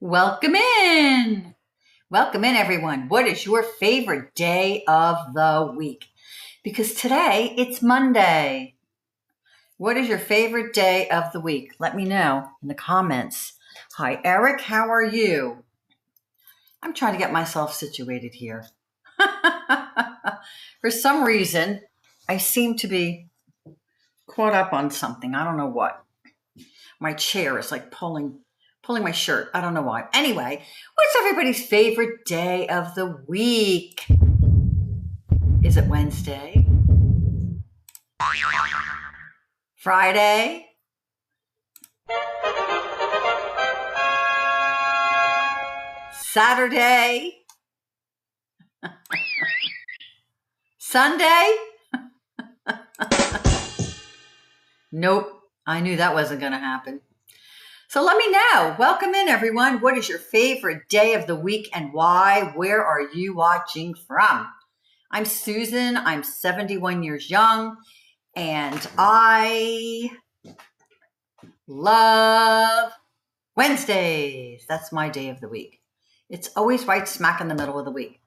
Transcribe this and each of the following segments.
Welcome in. Welcome in, everyone. What is your favorite day of the week? Because today it's Monday. What is your favorite day of the week? Let me know in the comments. Hi, Eric. How are you? I'm trying to get myself situated here. For some reason, I seem to be caught up on something. I don't know what. My chair is like pulling my shirt. I don't know why. Anyway, what's everybody's favorite day of the week? Is it Wednesday? Friday? Saturday? Sunday? Nope. I knew that wasn't going to happen. So let me know. Welcome in, everyone. What is your favorite day of the week and why? Where are you watching from? I'm Susan. I'm 71 years young, and I love Wednesdays. That's my day of the week. It's always right smack in the middle of the week,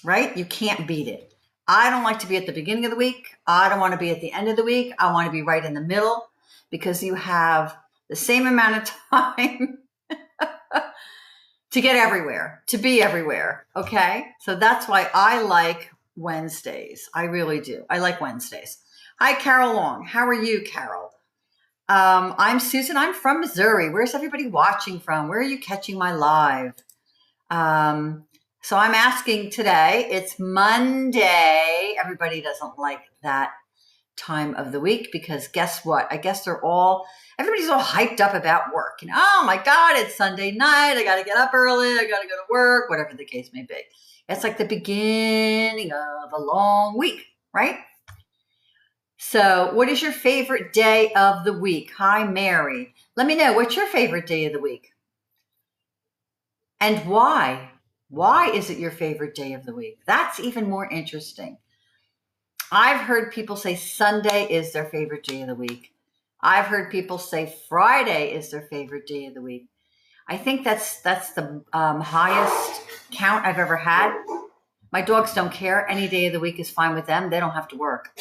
right? You can't beat it. I don't like to be at the beginning of the week. I don't want to be at the end of the week. I want to be right in the middle because you have the same amount of time to get everywhere, to be everywhere. Okay. So that's why I like Wednesdays. I really do. I like Wednesdays. Hi, Carol Long. How are you, Carol? I'm Susan. I'm from Missouri. Where's everybody watching from? Where are you catching my live? So I'm asking today, it's Monday. Everybody doesn't like that time of the week because guess what? I guess everybody's all hyped up about work. Oh my God, it's Sunday night. I got to get up early. I got to go to work, whatever the case may be. It's like the beginning of a long week, right? So what is your favorite day of the week? Hi, Mary. Let me know, what's your favorite day of the week? And why? Why is it your favorite day of the week? That's even more interesting. I've heard people say Sunday is their favorite day of the week. I've heard people say Friday is their favorite day of the week. I think that's the highest count I've ever had. My dogs don't care. Any day of the week is fine with them. They don't have to work.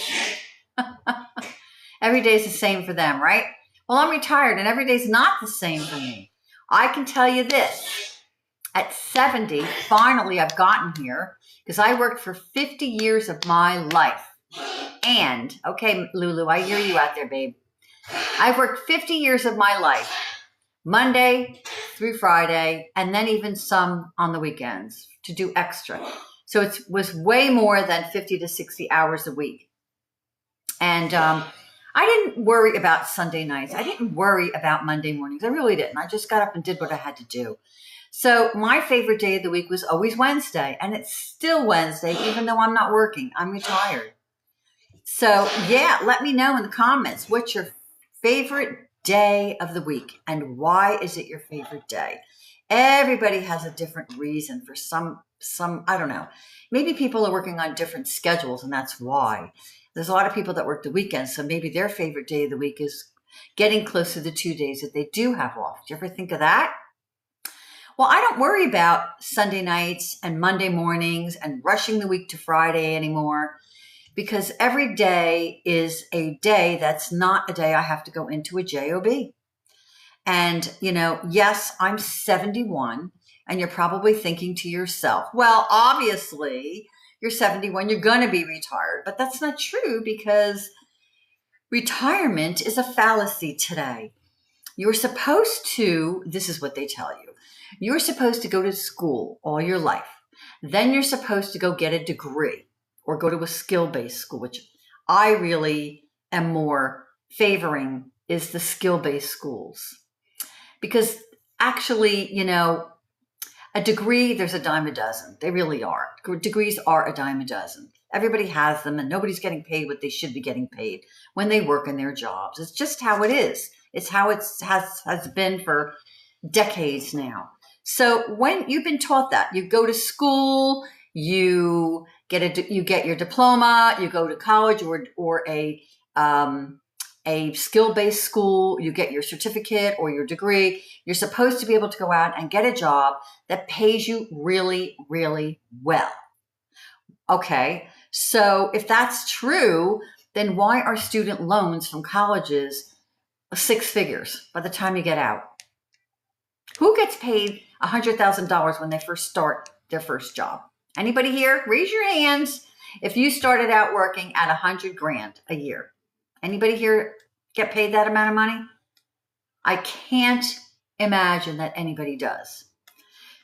Every day is the same for them, right? Well, I'm retired and every day is not the same for me. I can tell you this. At 70, finally I've gotten here because I worked for 50 years of my life. And, okay, Lulu, I hear you out there, babe. I've worked 50 years of my life, Monday through Friday, and then even some on the weekends to do extra. So it was way more than 50 to 60 hours a week. And I didn't worry about Sunday nights. I didn't worry about Monday mornings. I really didn't. I just got up and did what I had to do. So my favorite day of the week was always Wednesday, and it's still Wednesday, even though I'm not working. I'm retired. So yeah, let me know in the comments, what's your favorite day of the week and why is it your favorite day? Everybody has a different reason for some, I don't know. Maybe people are working on different schedules and that's why. There's a lot of people that work the weekends, so maybe their favorite day of the week is getting close to the 2 days that they do have off. Do you ever think of that? Well, I don't worry about Sunday nights and Monday mornings and rushing the week to Friday anymore because every day is a day that's not a day I have to go into a job. And, yes, I'm 71 and you're probably thinking to yourself, well, obviously you're 71, you're going to be retired, but that's not true because retirement is a fallacy today. You're supposed to, this is what they tell you. You're supposed to go to school all your life. Then you're supposed to go get a degree or go to a skill-based school, which I really am more favoring is the skill-based schools. Because actually, a degree, there's a dime a dozen. They really are. Degrees are a dime a dozen. Everybody has them and nobody's getting paid what they should be getting paid when they work in their jobs. It's just how it is. It's how it has been for decades now. So when you've been taught that, you go to school, you get your diploma, you go to college or a skill-based school, you get your certificate or your degree, you're supposed to be able to go out and get a job that pays you really, really well. Okay, so if that's true, then why are student loans from colleges 6 figures by the time you get out? Who gets paid $100,000 when they first start their first job? Anybody here? Raise your hands if you started out working at 100 grand a year. Anybody here get paid that amount of money? I can't imagine that anybody does.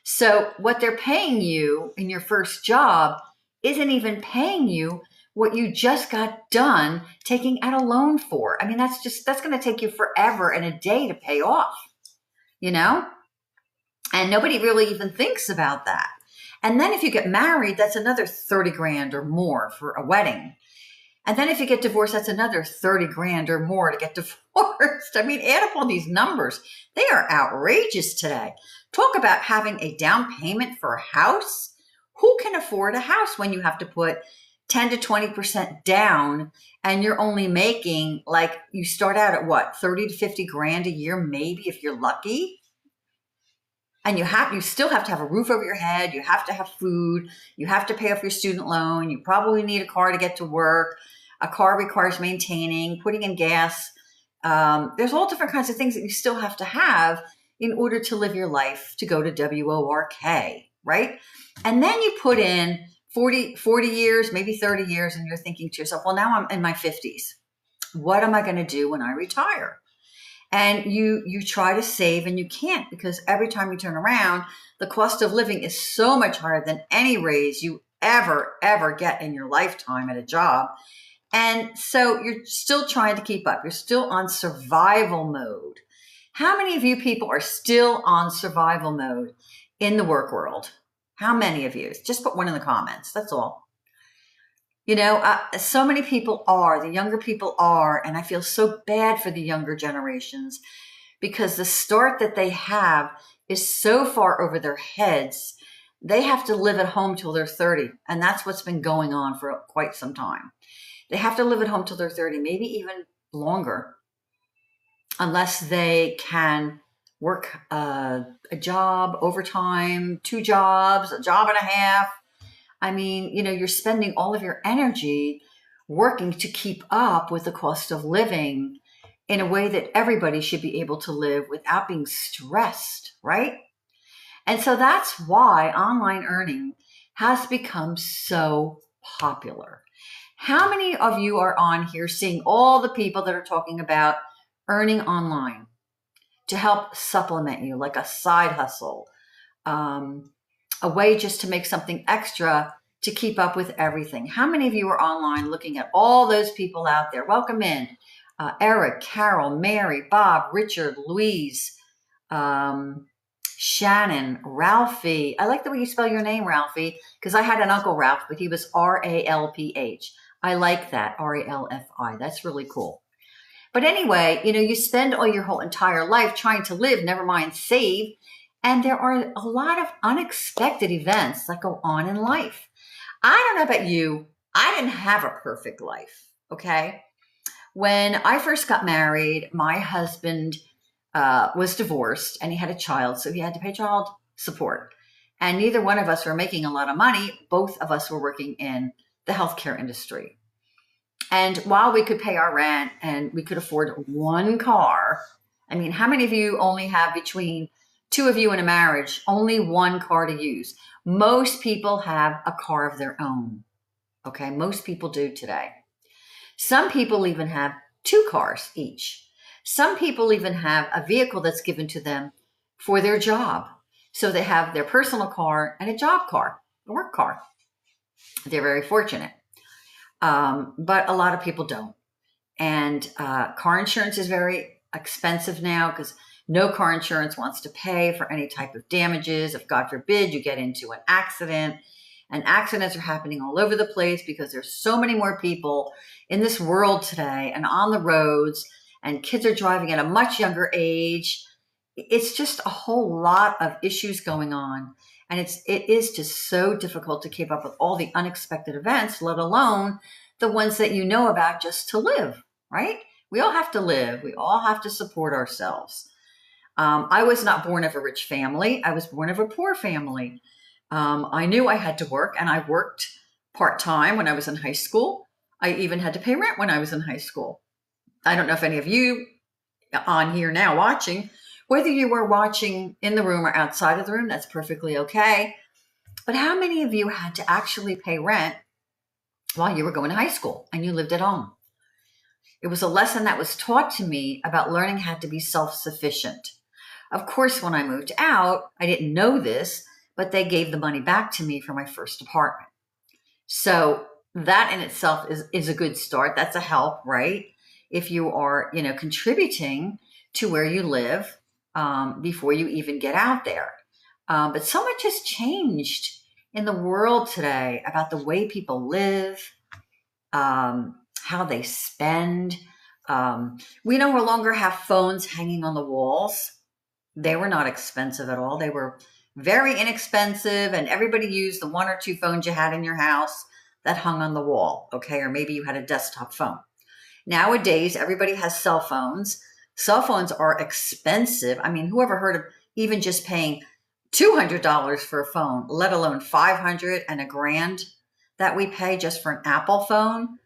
So what they're paying you in your first job isn't even paying you what you just got done taking out a loan for. I mean, that's going to take you forever and a day to pay off, you know? And nobody really even thinks about that. And then if you get married, that's another 30 grand or more for a wedding. And then if you get divorced, that's another 30 grand or more to get divorced. I mean, add up all these numbers. They are outrageous today. Talk about having a down payment for a house. Who can afford a house when you have to put 10 to 20% down and you're only making, like, you start out at what, 30 to 50 grand a year, maybe if you're lucky? And you still have to have a roof over your head. You have to have food. You have to pay off your student loan. You probably need a car to get to work. A car requires maintaining, putting in gas. There's all different kinds of things that you still have to have in order to live your life, to go to WORK, right? And then you put in 40 years, maybe 30 years, and you're thinking to yourself, well, now I'm in my 50s. What am I going to do when I retire? And you try to save and you can't, because every time you turn around, the cost of living is so much higher than any raise you ever get in your lifetime at a job. And so you're still trying to keep up. You're still on survival mode. How many of you people are still on survival mode in the work world? How many of you? Just put one in the comments. That's all. You know, so many people are, the younger people are, and I feel so bad for the younger generations because the start that they have is so far over their heads. They have to live at home till they're 30, and that's what's been going on for quite some time. They have to live at home till they're 30, maybe even longer, unless they can work a job, overtime, 2 jobs, a job and a half. I mean, you know, you're spending all of your energy working to keep up with the cost of living in a way that everybody should be able to live without being stressed, right? And so that's why online earning has become so popular. How many of you are on here seeing all the people that are talking about earning online to help supplement you, like a side hustle, a way just to make something extra to keep up with everything? How many of you are online looking at all those people out there? Welcome in. Eric, Carol, Mary, Bob, Richard, Louise, Shannon, Ralphie. I like the way you spell your name, Ralphie, because I had an Uncle Ralph, but he was R-A-L-P-H. I like that, R-A-L-F-I. That's really cool. But anyway, you know, you spend all your whole entire life trying to live, never mind save. And there are a lot of unexpected events that go on in life. I don't know about you. I didn't have a perfect life, okay? When I first got married, my husband was divorced and he had a child, so he had to pay child support. And neither one of us were making a lot of money. Both of us were working in the healthcare industry. And while we could pay our rent and we could afford one car, I mean, how many of you only have, between 2 of you in a marriage, only one car to use? Most people have a car of their own. Okay, most people do today. Some people even have 2 cars each. Some people even have a vehicle that's given to them for their job. So they have their personal car and a job car, a work car. They're very fortunate. But a lot of people don't. And car insurance is very expensive now because no car insurance wants to pay for any type of damages. If, God forbid, you get into an accident. And accidents are happening all over the place because there's so many more people in this world today and on the roads, and kids are driving at a much younger age. It's just a whole lot of issues going on. And it is just so difficult to keep up with all the unexpected events, let alone the ones that you know about just to live, right? We all have to live. We all have to support ourselves. I was not born of a rich family. I was born of a poor family. I knew I had to work, and I worked part-time when I was in high school. I even had to pay rent when I was in high school. I don't know if any of you on here now watching, whether you were watching in the room or outside of the room, that's perfectly okay. But how many of you had to actually pay rent while you were going to high school and you lived at home? It was a lesson that was taught to me about learning how to be self-sufficient. Of course, when I moved out, I didn't know this, but they gave the money back to me for my first apartment. So that in itself is a good start. That's a help, right? If you are, contributing to where you live before you even get out there. But so much has changed in the world today about the way people live, how they spend. We no longer have phones hanging on the walls. They were not expensive at all. They were very inexpensive, and everybody used the one or two phones you had in your house that hung on the wall, okay? Or maybe you had a desktop phone. Nowadays, everybody has cell phones. Cell phones are expensive. I mean, whoever heard of even just paying $200 for a phone, let alone $500 and $1,000 that we pay just for an Apple phone?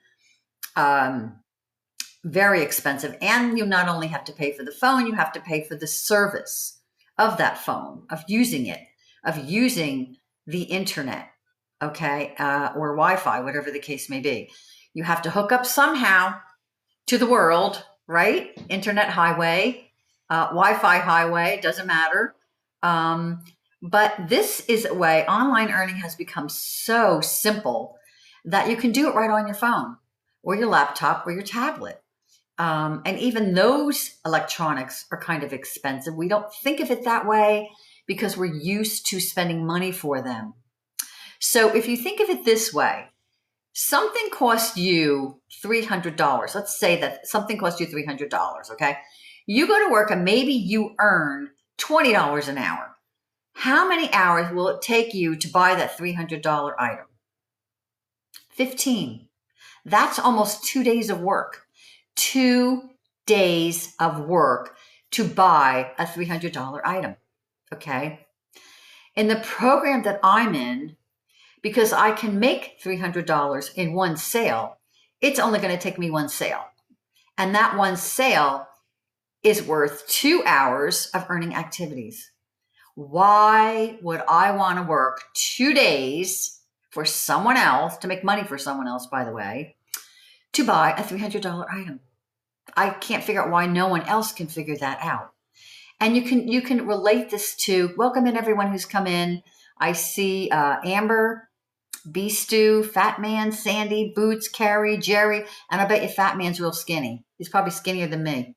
Very expensive. And you not only have to pay for the phone, you have to pay for the service of that phone, of using it, of using the internet, okay, or Wi-Fi, whatever the case may be. You have to hook up somehow to the world, right? Internet highway, Wi-Fi highway, doesn't matter. But this is a way online earning has become so simple that you can do it right on your phone or your laptop or your tablet. And even those electronics are kind of expensive. We don't think of it that way because we're used to spending money for them. So if you think of it this way, something costs you $300. Let's say that something costs you $300, okay? You go to work and maybe you earn $20 an hour. How many hours will it take you to buy that $300 item? 15. That's almost 2 days of work. 2 days of work to buy a $300 item, okay? In the program that I'm in, because I can make $300 in one sale, it's only going to take me one sale. And that one sale is worth 2 hours of earning activities. Why would I want to work 2 days for someone else, to make money for someone else, by the way, to buy a $300 item? I can't figure out why no one else can figure that out. And you can relate this to, welcome in everyone who's come in. I see Amber, B Stew, Fat Man, Sandy, Boots, Carrie, Jerry, and I bet you Fat Man's real skinny. He's probably skinnier than me.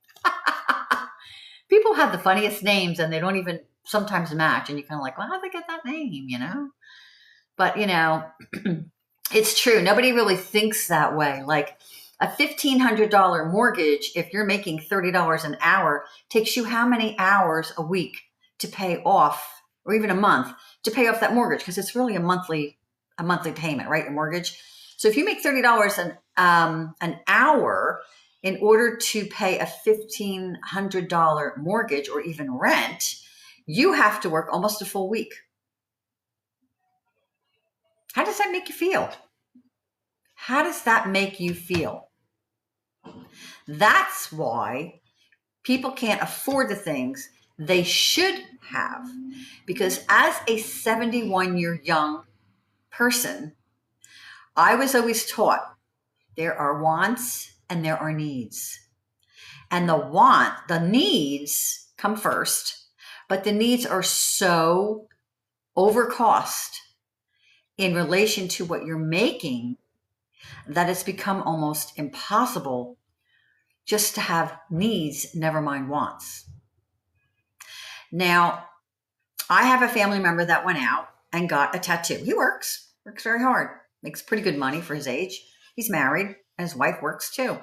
People have the funniest names and they don't even sometimes match. And you're kind of like, well, how'd they get that name, But, it's true. Nobody really thinks that way. Like a $1,500 mortgage, if you're making $30 an hour, takes you how many hours a week to pay off, or even a month, to pay off that mortgage? Because it's really a monthly payment, right? Your mortgage. So if you make $30 an hour in order to pay a $1,500 mortgage or even rent, you have to work almost a full week. How does that make you feel? How does that make you feel? That's why people can't afford the things they should have. Because as a 71-year young person, I was always taught there are wants and there are needs. And the needs come first, but the needs are so overcost in relation to what you're making that it's become almost impossible just to have needs, never mind wants. Now, I have a family member that went out and got a tattoo. He works very hard, makes pretty good money for his age. He's married and his wife works too.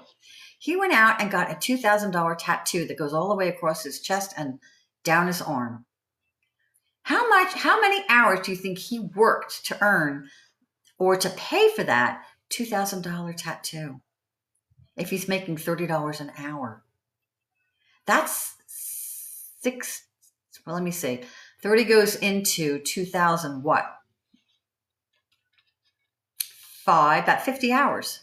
He went out and got a $2,000 tattoo that goes all the way across his chest and down his arm. How many hours do you think he worked to earn or to pay for that $2,000 tattoo? if he's making $30 an hour. That's well, let me see. 30 goes into 2,000, what? About 50 hours.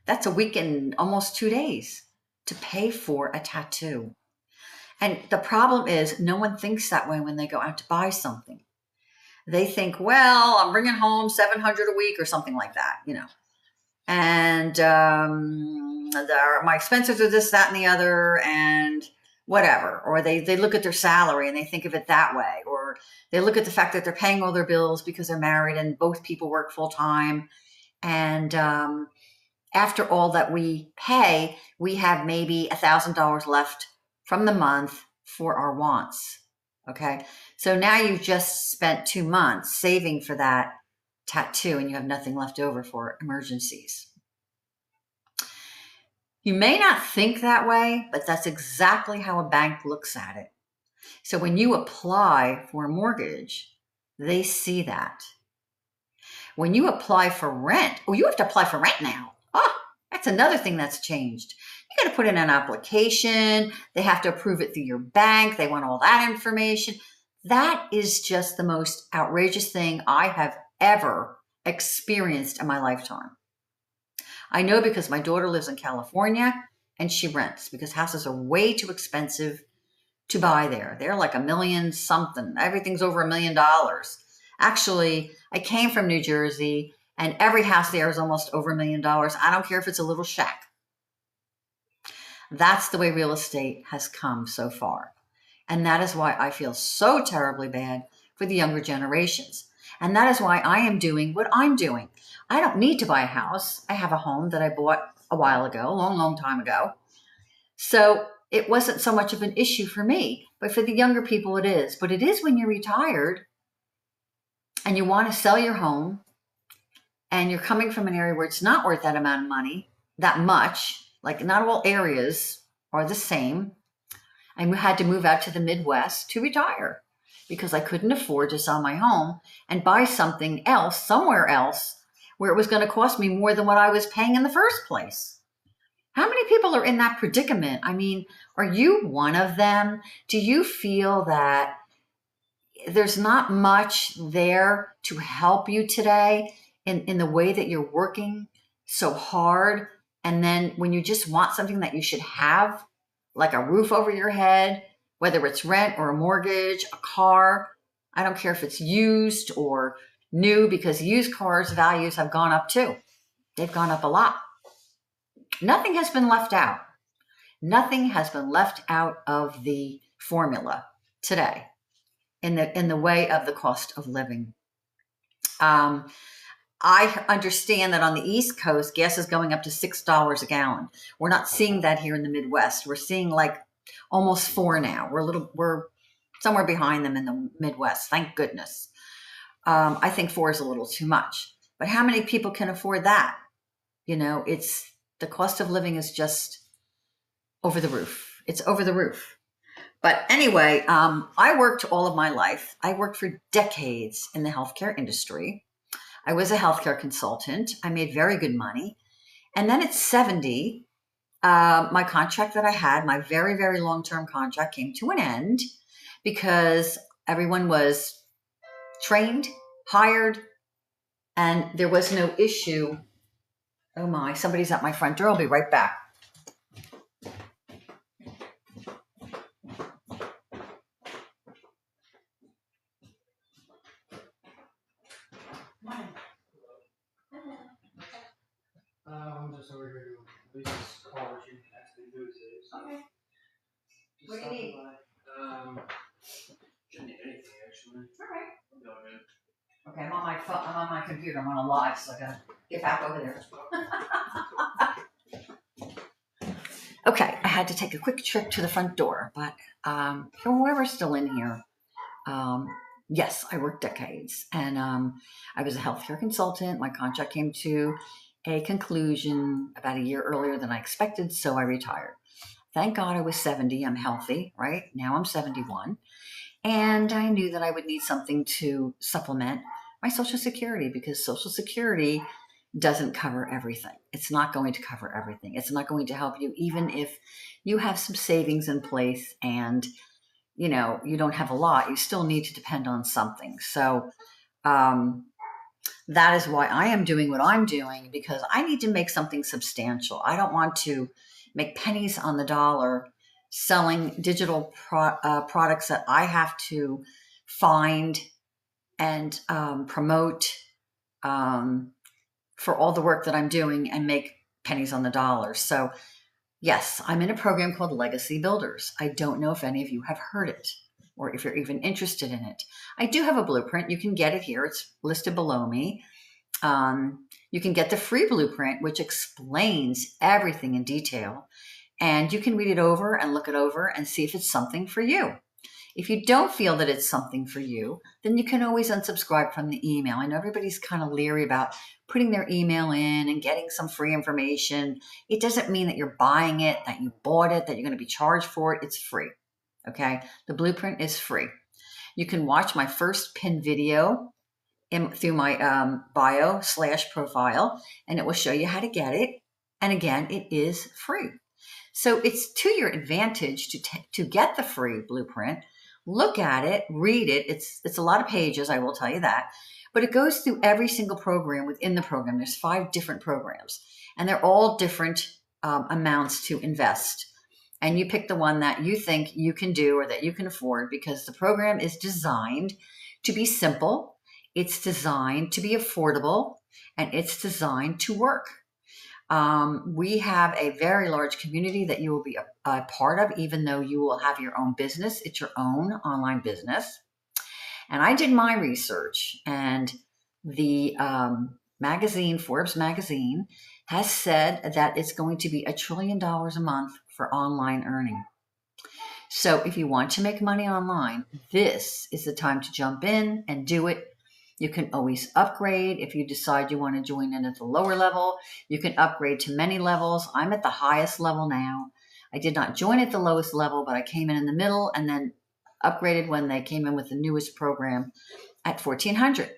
That's a week and almost 2 days to pay for a tattoo. And the problem is no one thinks that way when they go out to buy something. They think, well, I'm bringing home $700 a week or something like that, and my expenses are this, that, and the other, and whatever. Or they look at their salary and they think of it that way. Or they look at the fact that they're paying all their bills because they're married and both people work full time. And after all that we pay, we have maybe $1,000 left from the month for our wants. Okay. So now you've just spent 2 months saving for that tattoo and you have nothing left over for emergencies. You may not think that way, but that's exactly how a bank looks at it. So when you apply for a mortgage, they see that. When you apply for rent, you have to apply for rent now. Oh, that's another thing that's changed. You got to put in an application. They have to approve it through your bank. They want all that information. That is just the most outrageous thing I have ever experienced in my lifetime. I know because my daughter lives in California and she rents because houses are way too expensive to buy there. They're like $1 million something. Everything's over $1 million. Actually, I came from New Jersey and every house there is almost over $1 million. I don't care if it's a little shack. That's the way real estate has come so far. And that is why I feel so terribly bad for the younger generations. And that is why I am doing what I'm doing. I don't need to buy a house. I have a home that I bought a while ago, a long, long time ago. So it wasn't so much of an issue for me, but for the younger people it is. But it is when you're retired and you want to sell your home and you're coming from an area where it's not worth that amount of money, that much, like not all areas are the same. I had to move out to the Midwest to retire because I couldn't afford to sell my home and buy something else somewhere else where it was going to cost me more than what I was paying in the first place. How many people are in that predicament? I mean, are you one of them? Do you feel that there's not much there to help you today in the way that you're working so hard? And then when you just want something that you should have, like a roof over your head, whether it's rent or a mortgage, a car, I don't care if it's used or new, because used cars values have gone up too. They've gone up a lot. Nothing has been left out. Nothing has been left out of the formula today in the way of the cost of living. I understand that on the East Coast, gas is going up to $6 a gallon. We're not seeing that here in the Midwest. We're seeing like almost $4 now. We're somewhere behind them in the Midwest. Thank goodness. I think 4 is a little too much. But how many people can afford that? It's the cost of living is just over the roof. It's over the roof. But anyway, I worked all of my life. I worked for decades in the healthcare industry. I was a healthcare consultant. I made very good money. And then at 70, my contract that I had, my very, very long-term contract, came to an end because everyone was trained, hired, and there was no issue. Oh my, somebody's at my front door. I'll be right back. I'm just over here to lease cars. You can actually do this. Okay. Just What do you need? Shouldn't need anything actually. All right. I'm going in. Okay, I'm on my phone. I'm on my computer. I'm on a live, so I gotta get back over there. Okay, I had to take a quick trip to the front door, but whoever's still in here, yes, I worked decades, and I was a healthcare consultant. My contract came to a conclusion about a year earlier than I expected, so I retired. Thank God I was 70. I'm healthy, right? Now I'm 71. And I knew that I would need something to supplement my Social Security, because Social Security doesn't cover everything. It's not going to cover everything. It's not going to help you, even if you have some savings in place and you don't have a lot. You still need to depend on something. So that is why I am doing what I'm doing, because I need to make something substantial. I don't want to make pennies on the dollar selling digital products that I have to find and promote for all the work that I'm doing and make pennies on the dollar. So yes, I'm in a program called Legacy Builders. I don't know if any of you have heard it or if you're even interested in it. I do have a blueprint. You can get it here. It's listed below me. You can get the free blueprint, which explains everything in detail. And you can read it over and look it over and see if it's something for you. If you don't feel that it's something for you, then you can always unsubscribe from the email. I know everybody's kind of leery about putting their email in and getting some free information. It doesn't mean that you're buying it, that you bought it, that you're going to be charged for it. It's free. Okay. The blueprint is free. You can watch my first pinned video through my bio/profile, and it will show you how to get it. And again, it is free. So it's to your advantage to get the free blueprint. Look at it, read it. It's a lot of pages, I will tell you that. But it goes through every single program within the program. There's 5 different programs, and they're all different amounts to invest. And you pick the one that you think you can do or that you can afford, because the program is designed to be simple. It's designed to be affordable, and it's designed to work. We have a very large community that you will be a part of, even though you will have your own business. It's your own online business. And I did my research, and the Forbes magazine, has said that it's going to be $1 trillion a month for online earning. So if you want to make money online, this is the time to jump in and do it. You can always upgrade if you decide you want to join in at the lower level. You can upgrade to many levels. I'm at the highest level now. I did not join at the lowest level, but I came in the middle and then upgraded when they came in with the newest program at 1,400.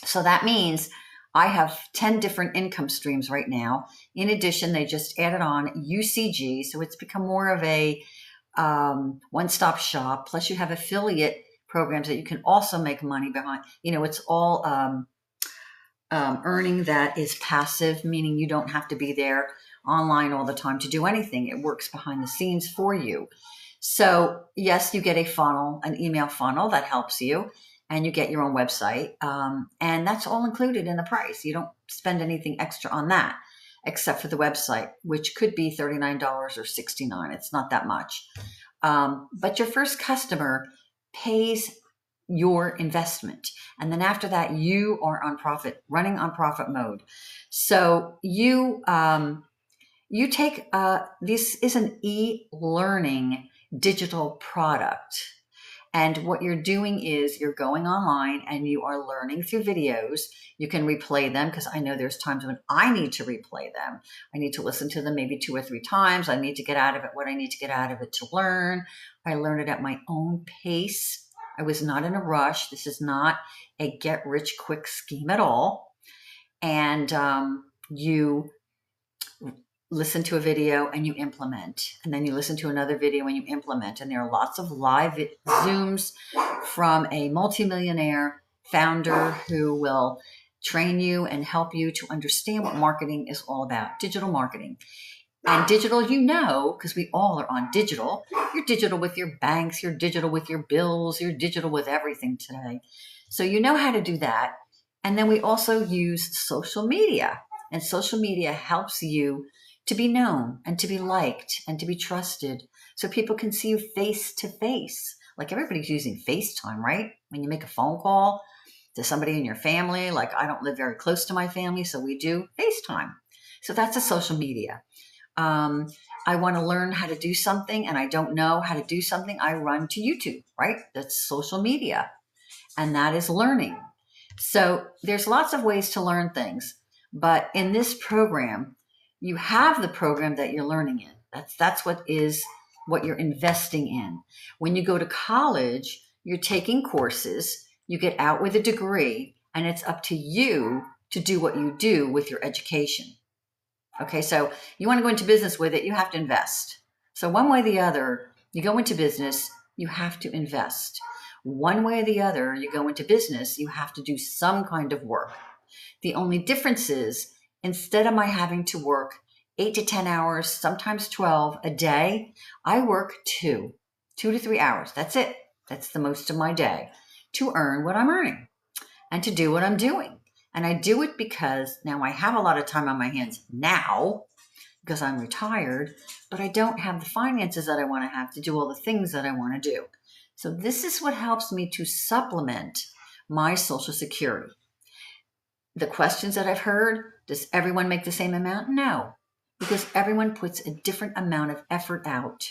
So that means I have 10 different income streams right now. In addition, they just added on UCG, so it's become more of a one-stop shop. Plus, you have affiliate programs that you can also make money behind. It's all earning that is passive, meaning you don't have to be there online all the time to do anything. It works behind the scenes for you. So yes, you get a funnel, an email funnel that helps you, and you get your own website. And that's all included in the price. You don't spend anything extra on that, except for the website, which could be $39 or $69. It's not that much. But your first customer pays your investment. And then after that, you are running on profit mode. So you take, this is an e-learning digital product. And what you're doing is you're going online and you are learning through videos. You can replay them, because I know there's times when I need to replay them. I need to listen to them maybe 2 or 3 times. I need to get out of it what I need to get out of it to learn. I learn it at my own pace. I was not in a rush. This is not a get-rich-quick scheme at all. And you listen to a video and you implement, and then you listen to another video and you implement. And there are lots of live Zooms from a multimillionaire founder who will train you and help you to understand what marketing is all about, digital marketing. And digital, because we all are on digital. You're digital with your banks, you're digital with your bills, you're digital with everything today. So you know how to do that. And then we also use social media, and social media helps you to be known and to be liked and to be trusted, so people can see you face to face. Like everybody's using FaceTime, right? When you make a phone call to somebody in your family, like I don't live very close to my family, so we do FaceTime. So that's a social media. I want to learn how to do something and I don't know how to do something. I run to YouTube, right? That's social media, and that is learning. So there's lots of ways to learn things, but in this program, you have the program that you're learning in. That's what you're investing in. When you go to college, you're taking courses, you get out with a degree, and it's up to you to do what you do with your education. Okay, so you want to go into business with it, you have to invest. So one way or the other, you go into business, you have to invest. One way or the other, you go into business, you have to do some kind of work. The only difference is instead of my having to work 8 to 10 hours, sometimes 12 a day, I work 2 to 3 hours. That's it. That's the most of my day to earn what I'm earning and to do what I'm doing. And I do it because now I have a lot of time on my hands now because I'm retired, but I don't have the finances that I want to have to do all the things that I want to do. So this is what helps me to supplement my Social Security. The questions that I've heard, does everyone make the same amount? No, because everyone puts a different amount of effort out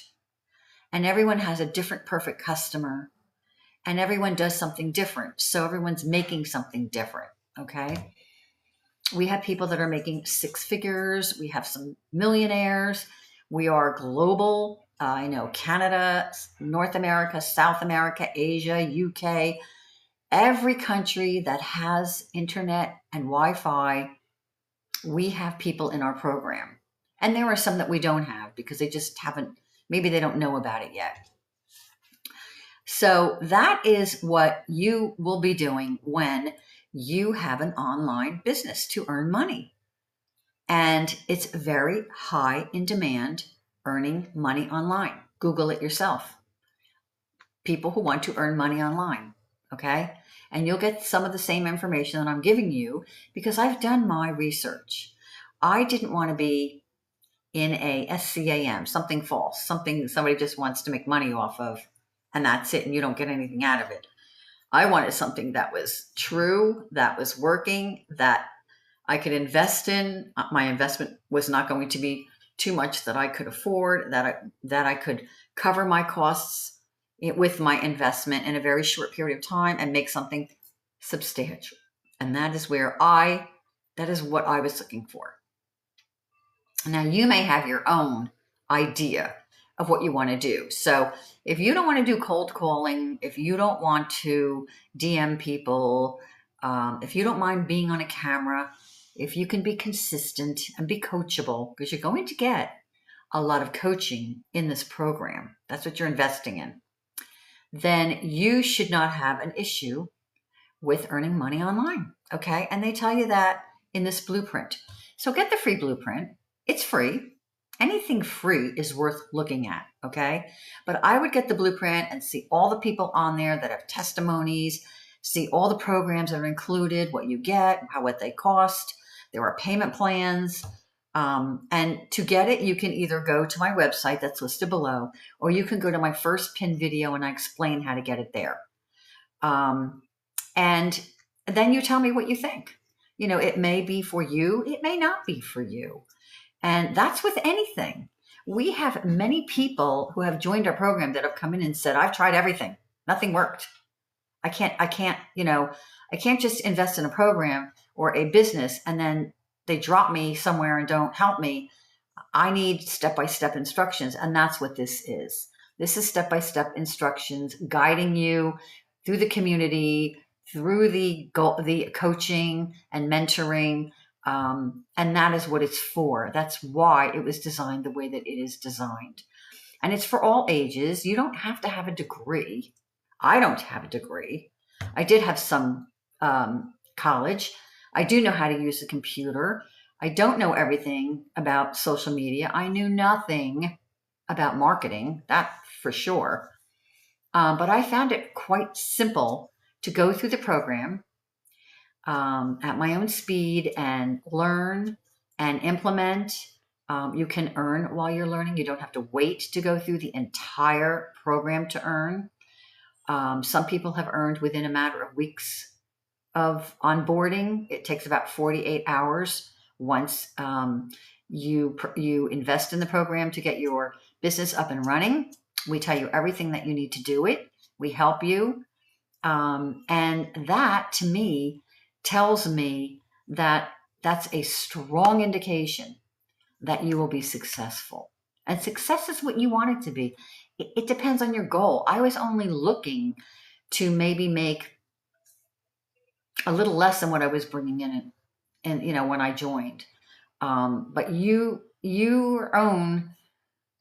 and everyone has a different perfect customer and everyone does something different. So everyone's making something different. Okay. We have people that are making 6 figures. We have some millionaires. We are global. I know Canada, North America, South America, Asia, UK, every country that has internet and Wi-Fi, we have people in our program. And there are some that we don't have because they just haven't, maybe they don't know about it yet. So that is what you will be doing when you have an online business to earn money. And it's very high in demand, earning money online. Google it yourself. People who want to earn money online, okay? And you'll get some of the same information that I'm giving you because I've done my research. I didn't want to be in a SCAM, something false, something somebody just wants to make money off of, and that's it, and you don't get anything out of it. I wanted something that was true, that was working, that I could invest in. My investment was not going to be too much that I could afford, that I could cover my costs with my investment in a very short period of time and make something substantial. And that is that is what I was looking for. Now you may have your own idea of what you want to do. So if you don't want to do cold calling, if you don't want to DM people, if you don't mind being on a camera, if you can be consistent and be coachable, because you're going to get a lot of coaching in this program, that's what you're investing in, then you should not have an issue with earning money online, okay? And they tell you that in this blueprint. So get the free blueprint. It's free. Anything free is worth looking at, okay? But I would get the blueprint and see all the people on there that have testimonies, see all the programs that are included, what you get, what they cost. There are payment plans. And to get it, you can either go to my website that's listed below, or you can go to my first pinned video and I explain how to get it there. And then you tell me what you think. You know, it may be for you, it may not be for you. And that's with anything. We have many people who have joined our program that have come in and said, I've tried everything. Nothing worked. I can't just invest in a program or a business and then they drop me somewhere and don't help me. I need step-by-step instructions. And that's what this is. This is step-by-step instructions guiding you through the community, through the coaching and mentoring. And that is what it's for. That's why it was designed the way that it is designed. And it's for all ages. You don't have to have a degree. I don't have a degree. I did have some college. I do know how to use a computer. I don't know everything about social media. I knew nothing about marketing, that for sure. But I found it quite simple to go through the program at my own speed and learn and implement. You can earn while you're learning. You don't have to wait to go through the entire program to earn. Some people have earned within a matter of weeks of onboarding. It takes about 48 hours once you invest in the program to get your business up and running. We tell you everything that you need to do it. We help you. And that, to me, tells me that that's a strong indication that you will be successful. And success is what you want it to be. It depends on your goal. I was only looking to maybe make a little less than what I was bringing in and when I joined. But your own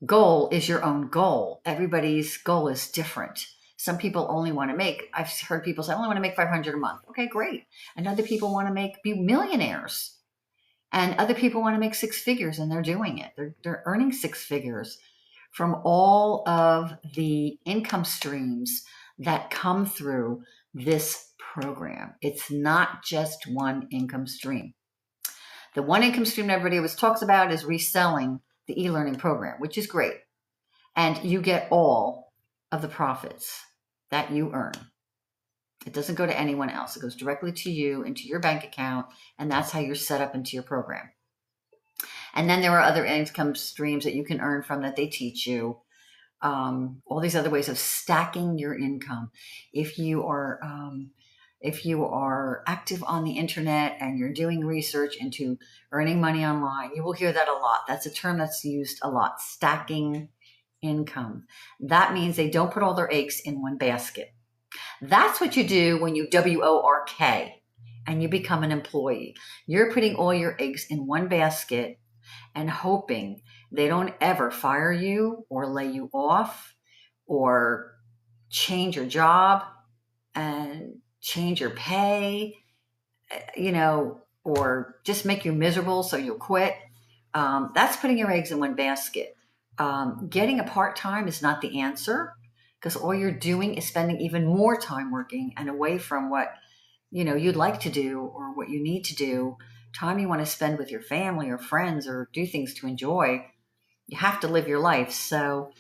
goal is your own goal. Everybody's goal is different. Some people only want to make, I've heard people say, I only want to make 500 a month. Okay, great. And other people want to be millionaires. And other people want to make six figures, and they're doing it. They're earning six figures from all of the income streams that come through this program. It's not just one income stream. The one income stream everybody always talks about is reselling the e-learning program, which is great. And you get all of the profits that you earn. It doesn't go to anyone else. It goes directly to you into your bank account, and that's how you're set up into your program. And then there are other income streams that you can earn from that they teach you. All these other ways of stacking your income. If you are active on the internet and you're doing research into earning money online, you will hear that a lot. That's a term that's used a lot, stacking income. That means they don't put all their eggs in one basket. That's what you do when you WORK and you become an employee. You're putting all your eggs in one basket and hoping they don't ever fire you or lay you off or change your job and change your pay, or just make you miserable so you'll quit. That's putting your eggs in one basket. Getting a part-time is not the answer, because all you're doing is spending even more time working and away from what you'd like to do or what you need to do, time you want to spend with your family or friends or do things to enjoy. You have to live your life. So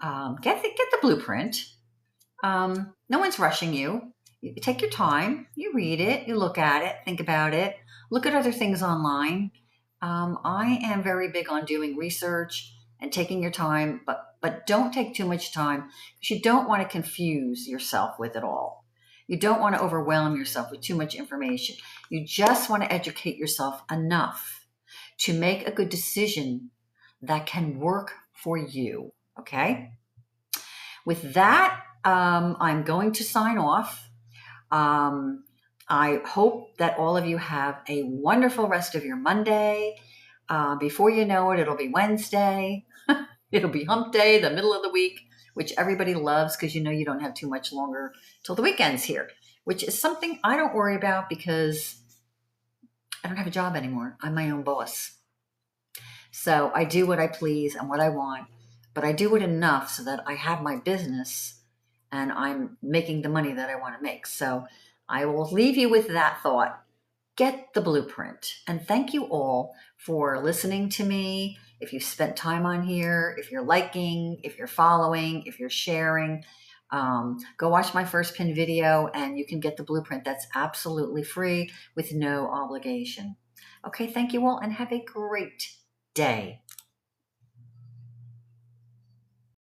get the blueprint. No one's rushing you. You take your time, you read it, you look at it, think about it, look at other things online. I am very big on doing research and taking your time, but don't take too much time, because you don't want to confuse yourself with it all. You don't want to overwhelm yourself with too much information. You just want to educate yourself enough to make a good decision that can work for you. Okay? With that, I'm going to sign off. I hope that all of you have a wonderful rest of your Monday. Before you know it, it'll be Wednesday. It'll be hump day, the middle of the week, which everybody loves, because you don't have too much longer till the weekend's here, which is something I don't worry about because I don't have a job anymore. I'm my own boss. So I do what I please and what I want, but I do it enough so that I have my business and I'm making the money that I want to make. So I will leave you with that thought. Get the blueprint. And thank you all for listening to me. If you've spent time on here, if you're liking, if you're following, if you're sharing, go watch my first pin video and you can get the blueprint. That's absolutely free with no obligation. Okay, thank you all and have a great day.